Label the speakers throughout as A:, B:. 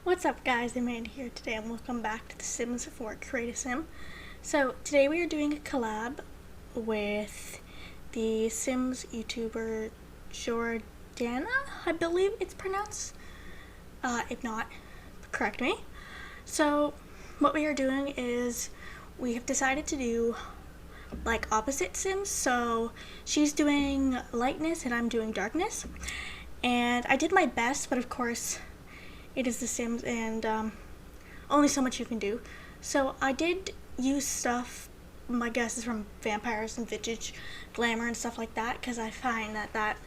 A: What's up guys, Amanda here today and welcome back to The Sims for Create a Sim. So today we are doing a collab with the Sims YouTuber Jordanna, I believe it's pronounced. If not, correct me. So what we are doing is we have decided to do like opposite Sims. So she's doing lightness and I'm doing darkness. And I did my best, but of course it is The Sims and only so much you can do. So I did use stuff, my guess is from vampires and vintage glamour and stuff like that, because I find that that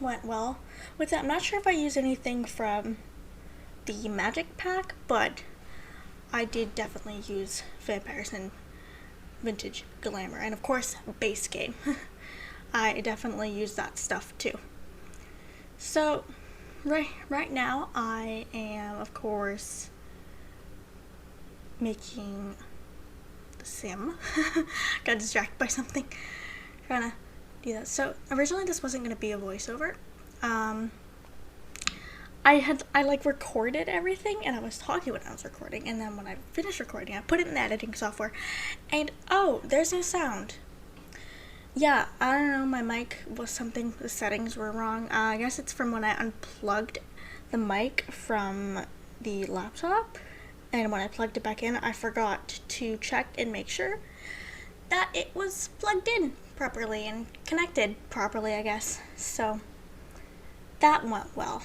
A: went well with that. I'm not sure if I used anything from the magic pack, but I did definitely use vampires and vintage glamour, and of course base game. I definitely used that stuff too. So right now I am of course making the sim. Got distracted by something trying to do that. So originally this wasn't going to be a voiceover. I like recorded everything and I was talking when I was recording, and then when I finished recording I put it in the editing software and oh, there's no sound. Yeah, I don't know, my mic was something, the settings were wrong. I guess it's from when I unplugged the mic from the laptop, and when I plugged it back in, I forgot to check and make sure that it was plugged in properly and connected properly, I guess. So that went well.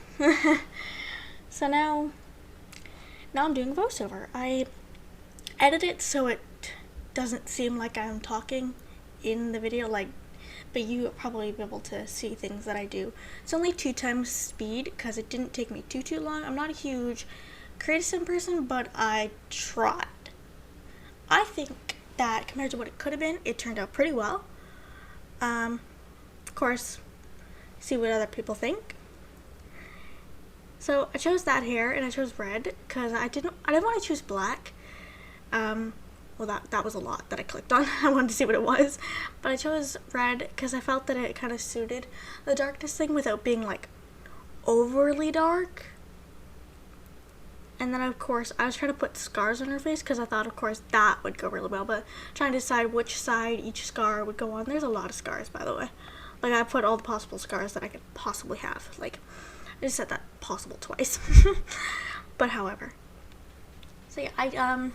A: So now I'm doing voiceover. I edit it so it doesn't seem like I'm talking in the video, like, but you probably be able to see things that I do. It's only 2 times speed because it didn't take me too long. I'm not a huge Create a Sim person, but I tried. I think that compared to what it could have been, it turned out pretty well. Of course, see what other people think. So I chose that hair and I chose red because I didn't want to choose black. Well, that was a lot that I clicked on. I wanted to see what it was. But I chose red because I felt that it kind of suited the darkness thing without being, like, overly dark. And then, of course, I was trying to put scars on her face because I thought, of course, that would go really well. But trying to decide which side each scar would go on. There's a lot of scars, by the way. Like, I put all the possible scars that I could possibly have. Like, I just said that possible twice. But, however. So, yeah, I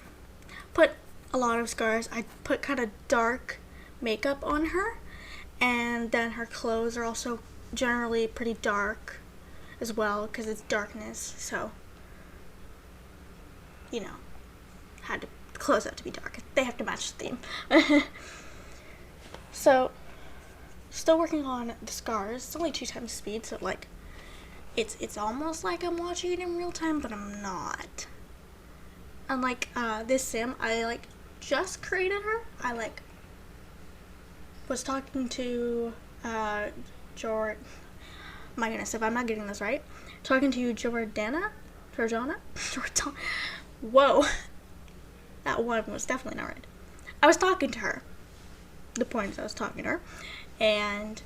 A: put a lot of scars. I put kind of dark makeup on her, and then her clothes are also generally pretty dark as well because it's darkness, so you know, had to clothes have to be dark. They have to match the theme. So still working on the scars. It's only 2 times speed, so like it's almost like I'm watching it in real time, but I'm not. Unlike this sim, I like just created her. I like was talking to my goodness, if I'm not getting this right, talking to Jordanna. Whoa, that one was definitely not right. I was talking to her. The point is I was talking to her, and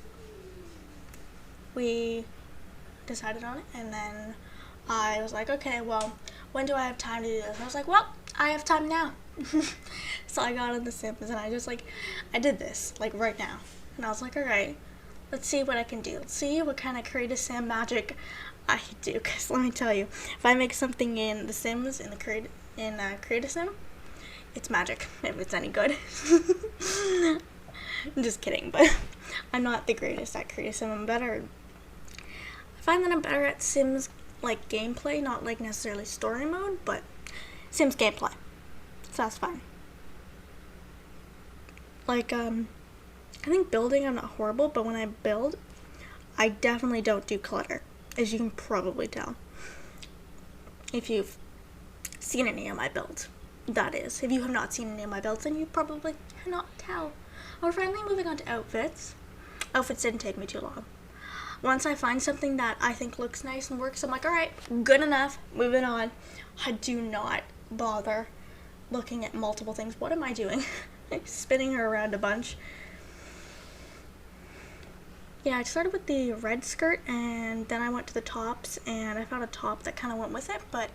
A: we decided on it, and then I was like, okay, well, when do I have time to do this? I was like, well, I have time now. So I got on The Sims and I just I did this like right now, and I was like, alright, let's see what I can do. Let's see what kind of Create a Sim magic I can do, because let me tell you, if I make something in The Sims in Create a Sim, it's magic if it's any good. I'm just kidding, but I'm not the greatest at Create a Sim. I'm better. I find that I'm better at Sims like gameplay, not like necessarily story mode, but Sims gameplay. So that's fine. Like, I think building I'm not horrible, but when I build, I definitely don't do clutter, as you can probably tell. If you've seen any of my builds, that is. If you have not seen any of my builds, then you probably cannot tell. We're finally moving on to outfits. Outfits didn't take me too long. Once I find something that I think looks nice and works, I'm like, alright, good enough, moving on. I do not bother looking at multiple things. What am I doing? Spinning her around a bunch. yeah, I started with the red skirt and then I went to the tops and I found a top that kind of went with it, but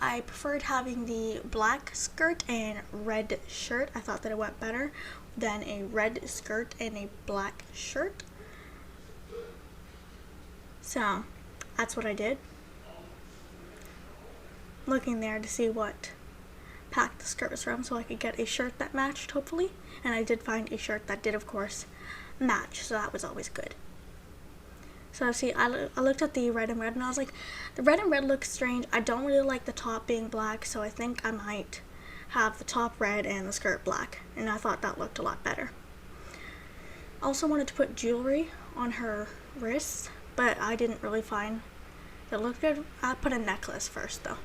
A: I preferred having the black skirt and red shirt. I thought that it went better than a red skirt and a black shirt. So that's what I did. Looking there to see what pack the skirt was from so I could get a shirt that matched, hopefully. And I did find a shirt that did, of course, match, so that was always good. So see, I looked at the red and red and I was like, the red and red looks strange. I don't really like the top being black, so I think I might have the top red and the skirt black. And I thought that looked a lot better. Also wanted to put jewelry on her wrists, but I didn't really find it looked good. I put a necklace first though.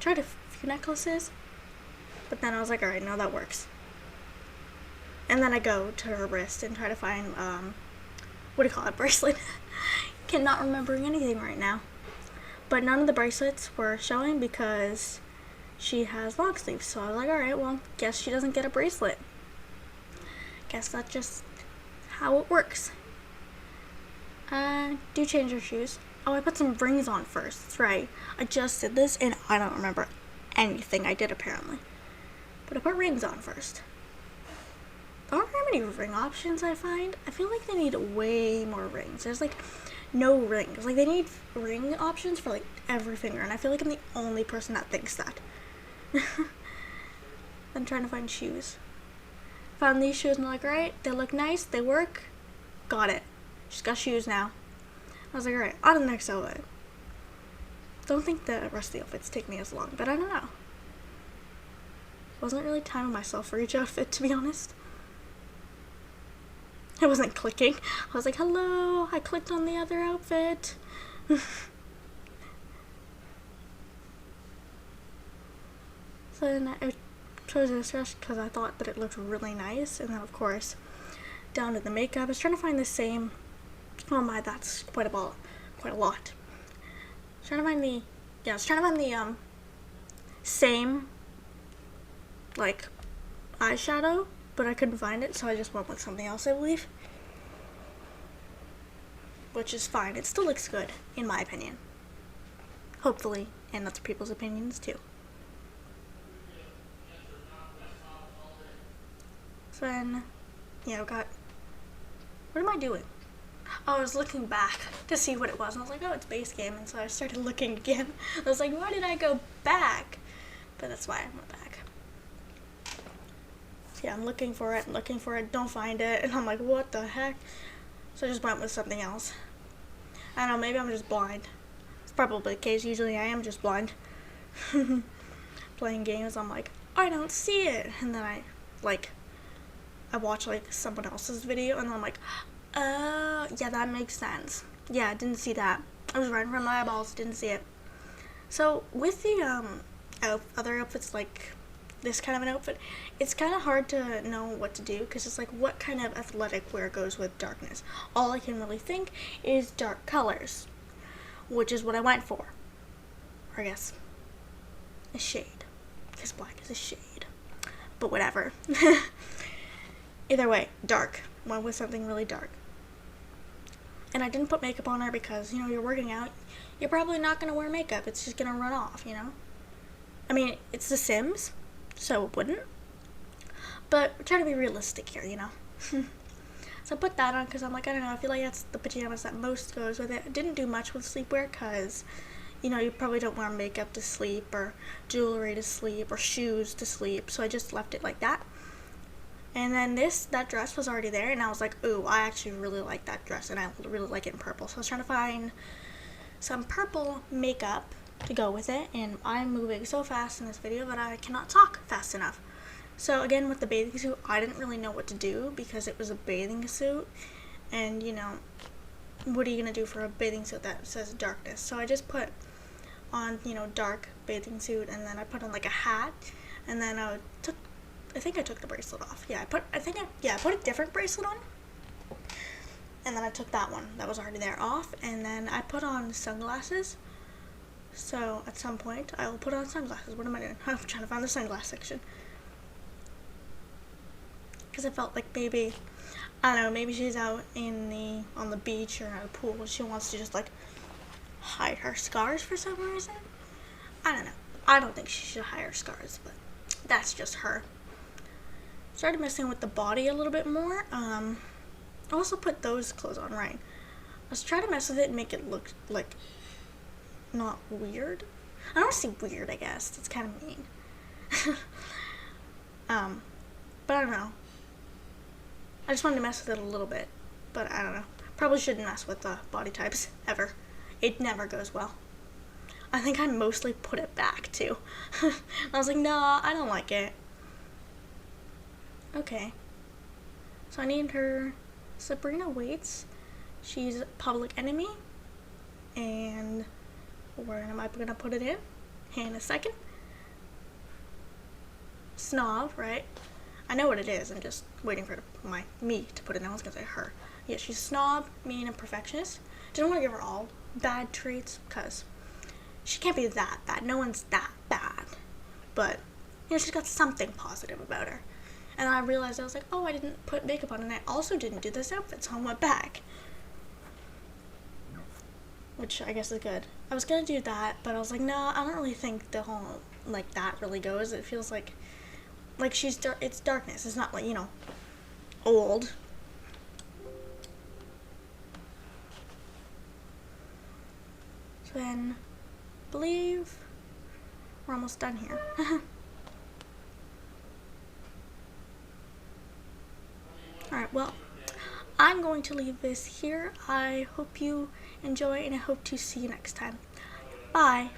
A: Tried a few necklaces, but then I was like, alright, no, that works. And then I go to her wrist and try to find, what do you call it, bracelet. Cannot remember anything right now. But none of the bracelets were showing because she has long sleeves. So I was like, alright, well, guess she doesn't get a bracelet. Guess that's just how it works. Do change her shoes. Oh, I put some rings on first. That's right. I just did this and I don't remember anything I did apparently. But I put rings on first. There aren't very many ring options I find. I feel like they need way more rings. There's like no rings. Like they need ring options for like every finger, and I feel like I'm the only person that thinks that. I'm trying to find shoes. Found these shoes and I'm like, right, they look nice, they work. Got it. Just got shoes now. I was like, alright, on to the next outfit. Don't think the rest of the outfits take me as long, but I don't know. Wasn't really timing myself for each outfit, to be honest. I wasn't clicking. I was like, hello, I clicked on the other outfit. So then I chose this dress because I thought that it looked really nice. And then, of course, down to the makeup. I was trying to find the same. Oh my, that's quite a lot. I was trying to find the same, like, eyeshadow, but I couldn't find it, so I just went with something else, I believe. Which is fine. It still looks good, in my opinion. Hopefully, and other people's opinions, too. So then, yeah, I got... What am I doing? Oh, I was looking back to see what it was, and I was like, oh, it's base game, and so I started looking again. I was like, why did I go back? But that's why I went back. Yeah, I'm looking for it, don't find it, and I'm like, what the heck? So I just went with something else. I don't know, maybe I'm just blind. It's probably the case. Usually I am just blind. Playing games, I'm like, I don't see it, and then I watch like someone else's video, and then I'm like, oh, yeah, that makes sense. Yeah, I didn't see that. I was right in front of my eyeballs, didn't see it. So with the other outfits, like this kind of an outfit, it's kind of hard to know what to do because it's like, what kind of athletic wear goes with darkness? All I can really think is dark colors, which is what I went for. Or I guess a shade, because black is a shade. But whatever. Either way, dark. Went with something really dark. And I didn't put makeup on her because, you know, you're working out. You're probably not going to wear makeup. It's just going to run off, you know? I mean, it's The Sims, so it wouldn't. But we're trying to be realistic here, you know? So I put that on because I'm like, I don't know, I feel like that's the pajamas that most goes with it. I didn't do much with sleepwear because, you know, you probably don't wear makeup to sleep or jewelry to sleep or shoes to sleep. So I just left it like that. And then that dress was already there, and I was like, ooh, I actually really like that dress, and I really like it in purple. So I was trying to find some purple makeup to go with it, and I'm moving so fast in this video that I cannot talk fast enough. So again, with the bathing suit, I didn't really know what to do because it was a bathing suit, and, you know, what are you going to do for a bathing suit that says darkness? So I just put on, you know, dark bathing suit, and then I put on, like, a hat, and then I think I took the bracelet off. Yeah, I put a different bracelet on. And then I took that one that was already there off. And then I put on sunglasses. So at some point, I will put on sunglasses. What am I doing? I'm trying to find the sunglass section. because I felt like maybe, I don't know, maybe she's out on the beach or at a pool and she wants to just like hide her scars for some reason. I don't know. I don't think she should hide her scars, but that's just her. Started messing with the body a little bit more. I also put those clothes on, right? I was trying to mess with it and make it look like not weird. I don't want to say weird, I guess. That's kind of mean. But I don't know. I just wanted to mess with it a little bit, but I don't know. Probably shouldn't mess with the body types ever. It never goes well. I think I mostly put it back too. I was like, nah, I don't like it. Okay. So I named her Sabrina Waits. She's Public Enemy. And where am I gonna put it in a second. Snob, right? I know what it is. I'm just waiting for me to put it in. I was gonna say her. Yeah, she's snob, mean, and perfectionist. Didn't want to give her all bad traits because she can't be that bad. No one's that bad. But, you know, she's got something positive about her. And I realized, I was like, oh, I didn't put makeup on, and I also didn't do this outfit, so I went back. Which I guess is good. I was gonna do that, but I was like, no, I don't really think the whole, like, that really goes. It feels like she's it's darkness. It's not like, you know, old. So then, I believe we're almost done here. Alright, well, I'm going to leave this here. I hope you enjoy, and I hope to see you next time. Bye.